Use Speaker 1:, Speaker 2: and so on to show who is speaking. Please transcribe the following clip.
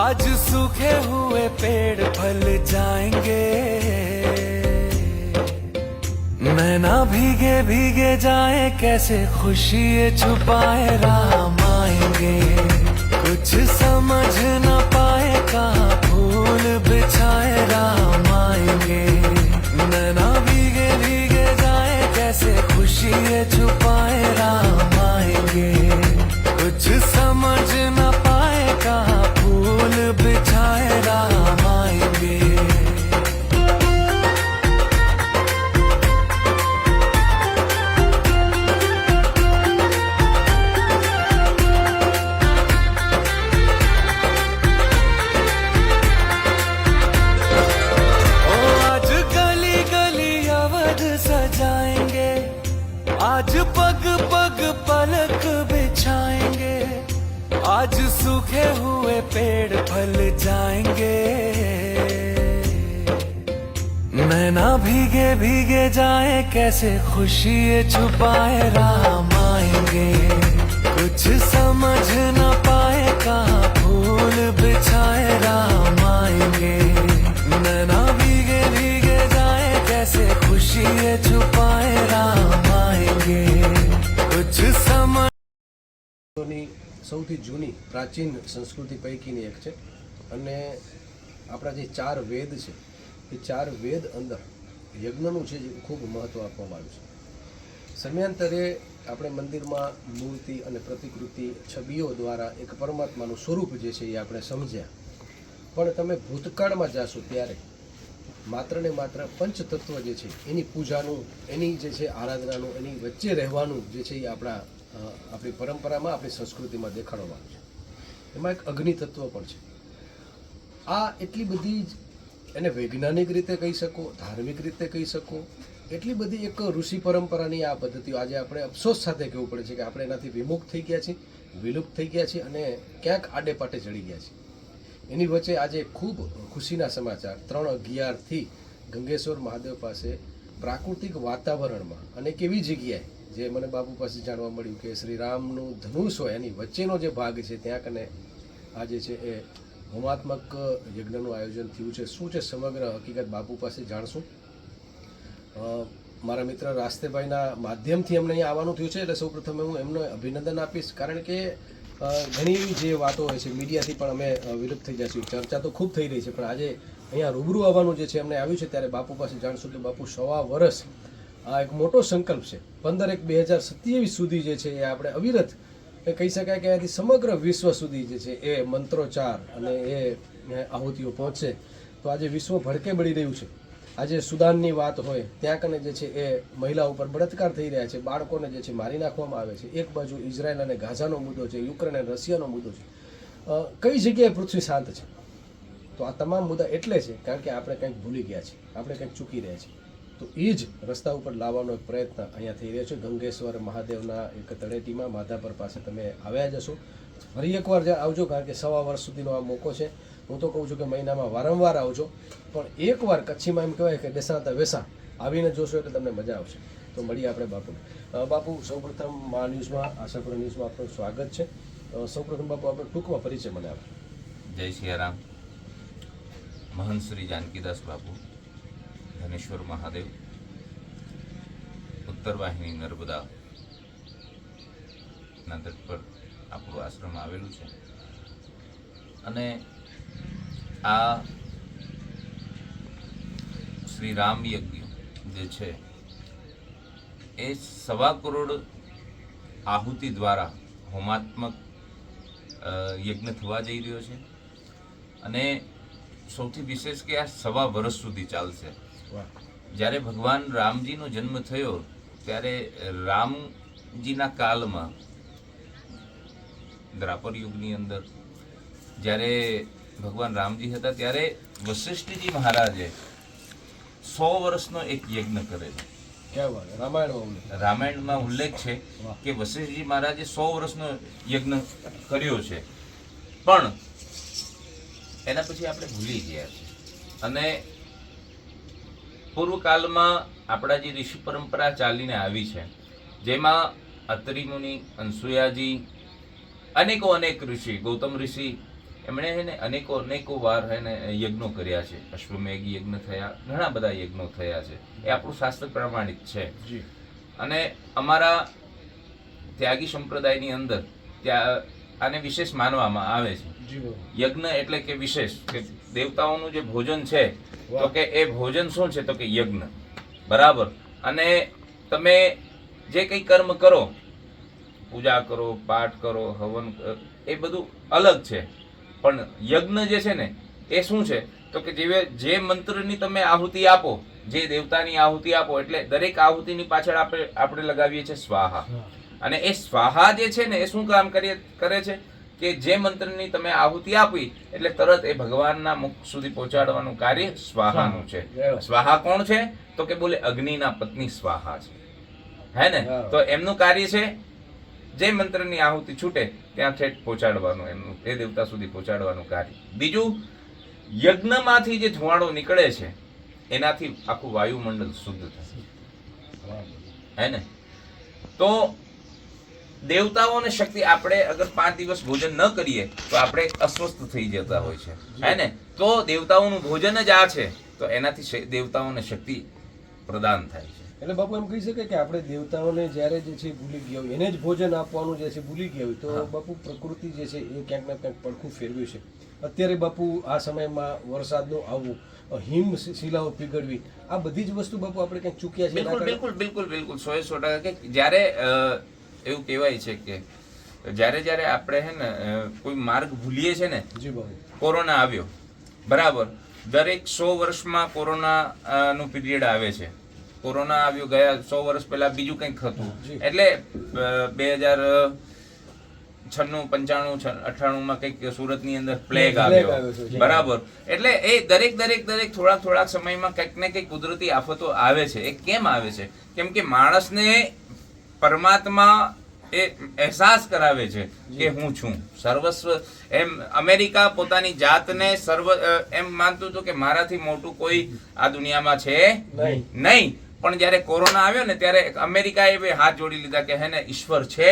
Speaker 1: आज सूखे हुए पेड़ फल जाएंगे, नैना भीगे भीगे जाए कैसे खुशी ये छुपाए राम आएंगे। कुछ समझ न पाए कहाँ फूल बिछाए राम आएंगे, नैना भीगे भीगे जाए कैसे खुशी ये छुपाए राम आएंगे। कुछ समझ न पाए कहाँ फूल बिछाए राम आएंगे। आज पग पग पलक बिछाएंगे, आज सूखे हुए पेड़ फल जाएंगे, नैना भीगे भीगे जाए कैसे खुशी ये छुपाए राम आएंगे। कुछ समझ न पाए कहाँ फूल बिछाए राम आएंगे, नैना भीगे भीगे जाए कैसे खुशी ये छुपाए राम आएंगे। कुछ समझ
Speaker 2: સૌથી જૂની પ્રાચીન સંસ્કૃતિ પૈકીની એક છે અને આપણા જે 4 વેદ છે એ 4 વેદ અંદર યજ્ઞનું છે જે ખૂબ મહત્ત્વ આપવામાં આવ્યું છે। સમયાંતરે આપણે મંદિરમાં મૂર્તિ અને પ્રતિકૃતિ છબીઓ દ્વારા એક પરમાત્માનું સ્વરૂપ જે છે એ આપણે સમજ્યા, પણ તમે ભૂતકાળમાં જાશો ત્યારે માત્ર ને માત્ર પંચતત્વ જે છે એની પૂજાનું, એની જે છે આરાધનાનું, એની વચ્ચે રહેવાનું જે છે એ આપણી પરંપરામાં, આપણી સંસ્કૃતિમાં દેખાડવામાં આવે છે। એમાં એક અગ્નિ તત્વ પણ છે। આ એટલી બધી જ એને વૈજ્ઞાનિક રીતે કહી શકો, ધાર્મિક રીતે કહી શકો, એટલી બધી એક ઋષિ પરંપરાની આ પદ્ધતિઓ આજે આપણે અફસોસ સાથે કહેવું પડે છે કે આપણે એનાથી વિમુખ થઈ ગયા છીએ, વિલુપ્ત થઈ ગયા છીએ અને ક્યાંક આડે પાટે ચડી ગયા છીએ। એની વચ્ચે આજે ખૂબ ખુશીના સમાચાર 3/11થી ગંગેશ્વર મહાદેવ પાસે પ્રાકૃતિક વાતાવરણમાં અને કેવી જગ્યાએ જે મને બાપુ પાસે જાણવા મળ્યું કે શ્રી રામનું ધનુષ હોય એની વચ્ચેનો જે ભાગ છે ત્યાં કને આ જે છે એ હોમાત્મક યજ્ઞનું આયોજન થયું છે। શું છે સમગ્ર હકીકત બાપુ પાસે જાણશું। મારા મિત્ર રાસ્તેભાઈના માધ્યમથી અમને અહીંયા આવવાનું થયું છે, એટલે સૌપ્રથમ હું એમને અભિનંદન આપીશ, કારણ કે ઘણી એવી જે વાતો હોય છે મીડિયાથી પણ અમે વિલુપ્ત થઈ જઈશું, ચર્ચા તો ખૂબ થઈ રહી છે, પણ આજે અહીંયા રૂબરૂ આવવાનું જે છે અમને આવ્યું છે ત્યારે બાપુ પાસે જાણશું કે બાપુ 1.25 વર્ષ આ એક મોટો સંકલ્પ છે, 15/1/2027 સુધી જે છે એ આપણે અવિરત કહી શકાય કે આથી સમગ્ર વિશ્વ સુધી જે છે એ મંત્રોચ્ચાર અને એ આહુતિઓ પહોંચશે તો આજે વિશ્વ ભડકે બળી રહ્યું છે। આજે સુદાનની વાત હોય ત્યાં કને જે છે એ મહિલા ઉપર બળાત્કાર થઈ રહ્યા છે, બાળકોને જે છે મારી નાખવામાં આવે છે, એક બાજુ ઇઝરાયલ અને ગાઝાનો મુદ્દો છે, યુક્રેન અને રશિયાનો મુદ્દો છે, કઈ જગ્યાએ પૃથ્વી શાંત છે? તો આ તમામ મુદ્દા એટલે છે કારણ કે આપણે કંઈક ભૂલી ગયા છીએ, આપણે કંઈક ચૂકી રહ્યા છીએ, તો એ જ રસ્તા ઉપર લાવવાનો એક પ્રયત્ન અહીંયા થઈ રહ્યો છે। ગંગેશ્વર મહાદેવના એક તળેટીમાં માધાપર પાસે તમે આવ્યા જશો, ફરી એકવાર આવજો, કારણ કે 1.25 વર્ષ સુધીનો આ મોકો છે। હું તો કહું છું કે મહિનામાં વારંવાર આવજો, પણ એકવાર કચ્છીમાં એમ કહેવાય કે બેસાતા વેસા આવીને જોશો એટલે તમને મજા આવશે। તો મળીએ આપણે બાપુને। બાપુ સૌપ્રથમ મા ન્યૂઝમાં, આશાપુરા ન્યૂઝમાં આપનું સ્વાગત છે। સૌપ્રથમ બાપુ આપણે ટૂંકમાં પરિચય મને આપો।
Speaker 3: જય સિયારામ। મહંત શ્રી જાનકીદાસ બાપુ, ધનેશ્વર મહાદેવ, ઉત્તર વાહિની નર્મદા ના તટ પર આપણું આશ્રમ આવેલું છે અને આ શ્રી રામ યજ્ઞ જે છે એ 1.25 કરોડ આહુતિ દ્વારા હોમાત્મક યજ્ઞ થવા જઈ રહ્યો છે અને સૌથી વિશેષ કે આ 1.25 વર્ષ સુધી ચાલશે। જ્યારે ભગવાન રામજીનો જન્મ થયો ત્યારે રામજીના કાળમાં દ્રાપર યુગની અંદર જ્યારે ભગવાન રામજી હતા ત્યારે વશિષ્ઠજી મહારાજે 100 વર્ષનો એક યજ્ઞ કરેલો। રામાયણમાં ઉલ્લેખ છે કે વશિષ્ઠજી મહારાજે 100 વર્ષનો યજ્ઞ કર્યો છે, પણ એના પછી આપણે ભૂલી ગયા છે અને પૂર્વકાળમાં આપણા જે ઋષિ પરંપરા ચાલીને આવી છે જેમાં અત્રિ મુનિ, અનસુયાજી, અનેક ઋષિ, ગૌતમ ઋષિ, એમણે હે ને અનેકો વાર હે ને યજ્ઞો કર્યા છે. અશ્વમેઘ યજ્ઞ થયા, ઘણા બધા યજ્ઞો થયા છે. એ આપણું શાસ્ત્ર પ્રમાણિત છે. અને અમારા ત્યાગી સંપ્રદાયની અંદર ત્યાં આને વિશેષ માનવામાં આવે છે. યજ્ઞ એટલે કે વિશેષ, કે દેવતાઓનું જે ભોજન છે તો કે એ ભોજન શું છે તો કે યજ્ઞ, બરાબર. અને તમે જે કંઈ કર્મ કરો, પૂજા કરો, પાઠ કરો, હવન, એ બધું અલગ છે. પણ યજ્ઞ જે છે ને એ શું છે તો કે જે મંત્રની તમે આહુતિ આપો, જે દેવતાની આહુતિ આપો, એટલે દરેક આહુતિની પાછળ આપણે લગાવીએ છીએ સ્વાહા. અને એ સ્વાહા જે છે ને એ શું કામ કરે છે કે જે મંત્રની તમે આહુતિ આપી એટલે તરત એ ભગવાનના મુખ સુધી પહોંચાડવાનું કાર્ય સ્વાહાનું છે. સ્વાહા કોણ છે તો કે બોલે અગ્નિના પત્ની સ્વાહા છે, હે ને. તો એમનું કાર્ય છે જે મંત્રની આહુતિ છૂટે ત્યાં ઠેઠ પહોંચાડવાનું, એમનું એ દેવતા સુધી પહોંચાડવાનું કાર્ય. બીજું, યજ્ઞમાંથી જે ધુવાડો નીકળે છે એનાથી આખું વાયુમંડળ શુદ્ધ થાય, હે ને. તો દેવતાઓને શક્તિ, આપણે અગર 5 દિવસ ભોજન ન કરીએ તો આપણે અસ્વસ્થ થઈ જતા હોય છે, હે ને. તો દેવતાઓનું ભોજન જ આ છે, તો એનાથી દેવતાઓને શક્તિ પ્રદાન થાય છે.
Speaker 2: એટલે બાપુ એમ કહી શકાય કે આપણે દેવતાઓને જ્યારે જે છે ભૂલી ગયા હોય, એને જ ભોજન આપવાનું જે છે ભૂલી ગયા હોય, તો બાપુ પ્રકૃતિ જે છે એ ક્યાંક ને ક્યાંક પડખું ફેરવ્યું છે. અત્યારે બાપુ આ સમયમાં વરસાદનું આવવું, હિમ શિલાઓ પીગળવી, આ બધી જ વસ્તુ બાપુ આપણે ક્યાંક ચૂક્યા છે.
Speaker 3: બિલકુલ 100% કે જ્યારે એવું કહેવાય છે કે જ્યારે આપણે હે ને કોઈ માર્ગ ભૂલીએ છે ને, કોરોના આવ્યો, બરાબર. દરેક 100 વર્ષમાં કોરોના નું પીરિયડ આવે છે. કોરોના આવ્યો, ગયા 100 વર્ષ પહેલા બીજું કંઈક હતું. એટલે 2096, 95, 98 કંઈક સુરતની અંદર પ્લેગ આવ્યો, બરાબર. એટલે એ દરેક થોડાક સમયમાં કંઈક ને કંઈક કુદરતી આફતો આવે છે. એ કેમ આવે છે? કેમ કે માણસને પરમાત્મા એ અહેસાસ કરાવે છે કે હું છું સર્વસ્વ. એમ અમેરિકા પોતાની જાતને એમ માનતું હતું કે મારાથી મોટું કોઈ આ દુનિયામાં છે નહીં. પણ જ્યારે કોરોના આવ્યો ને ત્યારે અમેરિકાએ હાથ જોડી લીધા કે હે ને ઈશ્વર છે.